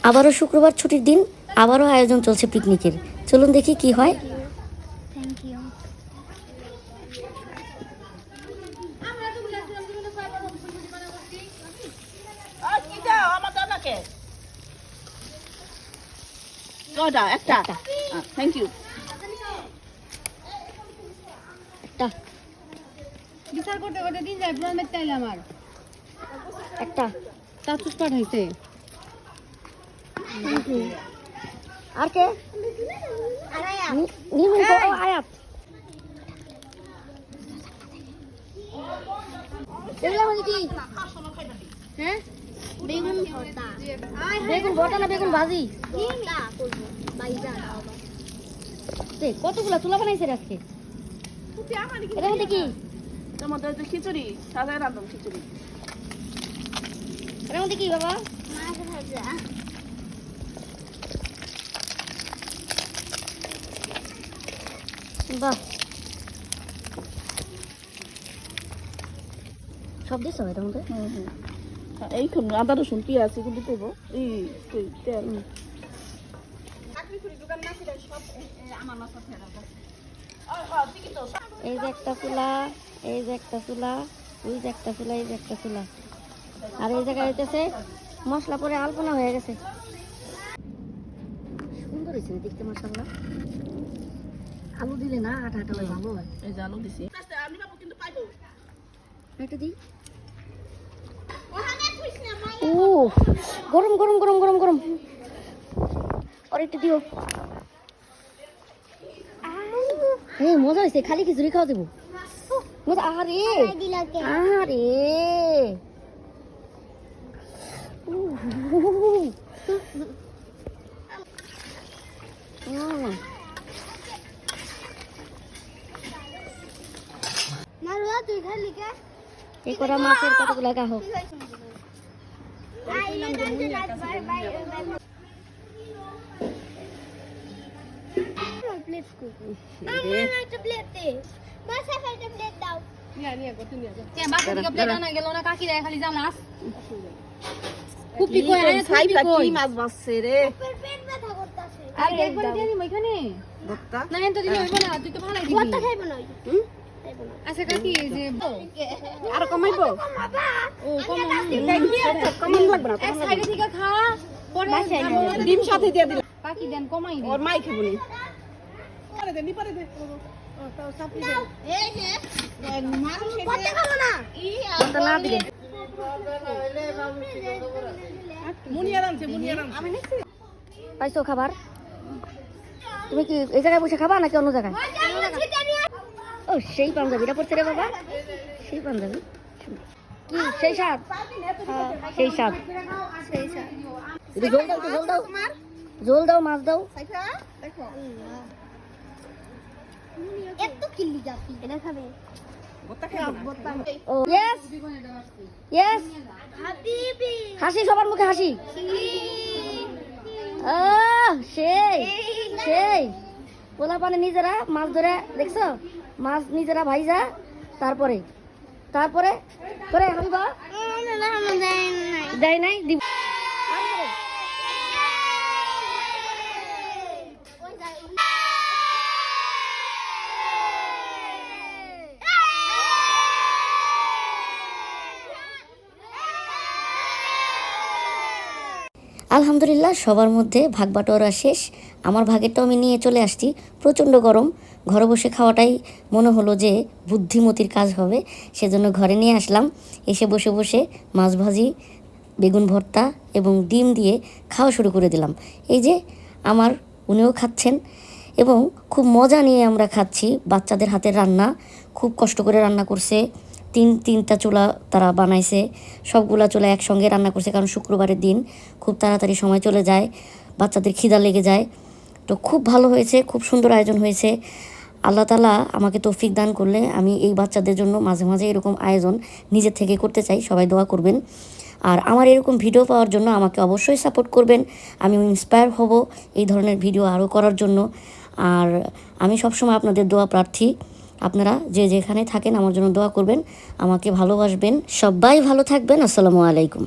আবারও শুক্রবার ছুটির দিন, আবারও আয়োজন চলছে পিকনিকের। চলুন দেখি কি হয়। Thank you. একটা থ্যাংক ইউ। একটা বিচার করতে করতে দিন যায় পুরো মেতে আইলে আমার একটা তাতুস পাঠাইছে। আর কে নিবেন তো আয়াত এগুলা মানে কি? হ্যাঁ বেগুন ভর্তা। বেগুন ভর্তা না বেগুন ভাজি? ভর্তা করব বাইজা দাও। কতগুলা চুলা বানাইছে রে আজকে? এটার মধ্যে কি? এটার মধ্যে হচ্ছে খিচুড়ি, সাদা রাঁধুন খিচুড়ি। এটার মধ্যে কি বাবা? মাছ ভাজা। বাহ, সব দিছ এটার মধ্যে? এইখান আদা রসুন পেঁয়াজ এগুলো দেব। এই তেল এই যে একটা চুলা, এই যে একটা চুলা, ওই যে একটা চুলা, এই যে একটা চুলা, আর এই জায়গায় হইতেছে মশলা পরে আলপনা হয়ে গেছে। সুন্দর হয়েছে দেখতে মাশাআল্লাহ। আলু দিলে না আটা আটা হয়, ভালো হয়। এই যে আলু দিছি। আমি বাবু কিন্তু পাইবো একটা দিই। ও গরম গরম গরম গরম গরম, আর একটু দিও। হ্যাঁ মজা হয়েছে, খালি খিচুড়ি খাওয়া দেবো মজা। আরে আরে মারুয়া তুই খালি কে? এই করা মাছের কতগুলা গাহক। আইলে দাঁড়িয়ে রাখবার বাইরে প্লেট কো। আমার একটা প্লেট দে। বাসা একটা প্লেট দাও। নিয়া নিয়া গতি নিয়া যা। কে বাসা থেকে প্লেট আনা গেল না কাকি রে খালি জানাস। কুপি কই আয় কুপি কই। কি মাছ বাসছে রে। পেট ব্যথা করতেছে। আরে একবার দিয়ে দিই এখানে। ভর্তা না এত দিলে হইব না, তুই তো ভালাই দিবি। ভর্তা খাইব না। আচ্ছা কাকি এই যে আর কমাইবো? ও কম কমান লাগবে না। এক সাইডে থেকে খা পরে ডিম সাথে দিয়ে দিলাম। কাকি দেন কমাই দি। ওর মাই খাবো নি। পারে দে নি পারে দে। এই যে ভর্তা খাবো না। ভর্তা না দিলে মুনিয়া রানছে মুনিয়া রানছে। আমি নিছি। পাইছো খাবার? তুমি কি এই জায়গায় বসে খাবা নাকি অন্য জায়গায়? ও সেই পাঞ্জাবিটা পড়ছে রে বাবা, সেই পাঞ্জাবি কি সেই স্বাদ? সেই স্বাদ। ঝোল দাও তো, ঝোল দাও, ঝোল দাও, মাছ দাও। এত কিল্লি যাচ্ছি এটা খাবে। ভর্তা খাবো না। ও ইয়েস ইয়েস, হাবিবি হাসি সবার মুখে হাসি। সেই সেই পোলা পানে নিজেরা মাছ ধরে দেখছো, মাছ নিজেরা ভাইজা তারপরে তারপরে করে হাবিবা দেয় নাই দিব। আলহামদুলিল্লাহ সবার মধ্যে ভাগ বাটোয়ারা শেষ। আমার ভাগেরটাও আমি নিয়ে চলে আসছি। প্রচণ্ড গরম, ঘরে বসে খাওয়াটাই মনে হলো যে বুদ্ধিমতির কাজ হবে, সেজন্য ঘরে নিয়ে আসলাম। এসে বসে বসে মাছ ভাজি, বেগুন ভর্তা এবং ডিম দিয়ে খাওয়া শুরু করে দিলাম। এই যে আমার উনিও খাচ্ছেন এবং খুব মজা নিয়ে আমরা খাচ্ছি। বাচ্চাদের হাতের রান্না, খুব কষ্ট করে রান্না করছে। তিনটা চুলা তারা বানাইছে, সবগুলা চুলা একসঙ্গে রান্না করছে, কারণ শুক্রবারের দিন খুব তাড়াতাড়ি সময় চলে যায়, বাচ্চাদের খিদা লেগে যায়। তো খুব ভালো হয়েছে, খুব সুন্দর আয়োজন হয়েছে। আল্লাহ তাআলা আমাকে তৌফিক দান করলে আমি এই বাচ্চাদের জন্য মাঝে মাঝে এরকম আয়োজন নিজের থেকে করতে চাই। সবাই দোয়া করবেন। আর আমার এরকম ভিডিও পাওয়ার জন্য আমাকে অবশ্যই সাপোর্ট করবেন। আমি ইন্সপায়ার হব এই ধরনের ভিডিও আরও করার জন্য। আর আমি সবসময় আপনাদের দোয়া প্রার্থী। আপনারা যে যেখানে থাকেন আমার জন্য দোয়া করবেন, আমাকে ভালোবাসবেন। সবাই ভালো থাকবেন। আসসালামু আলাইকুম।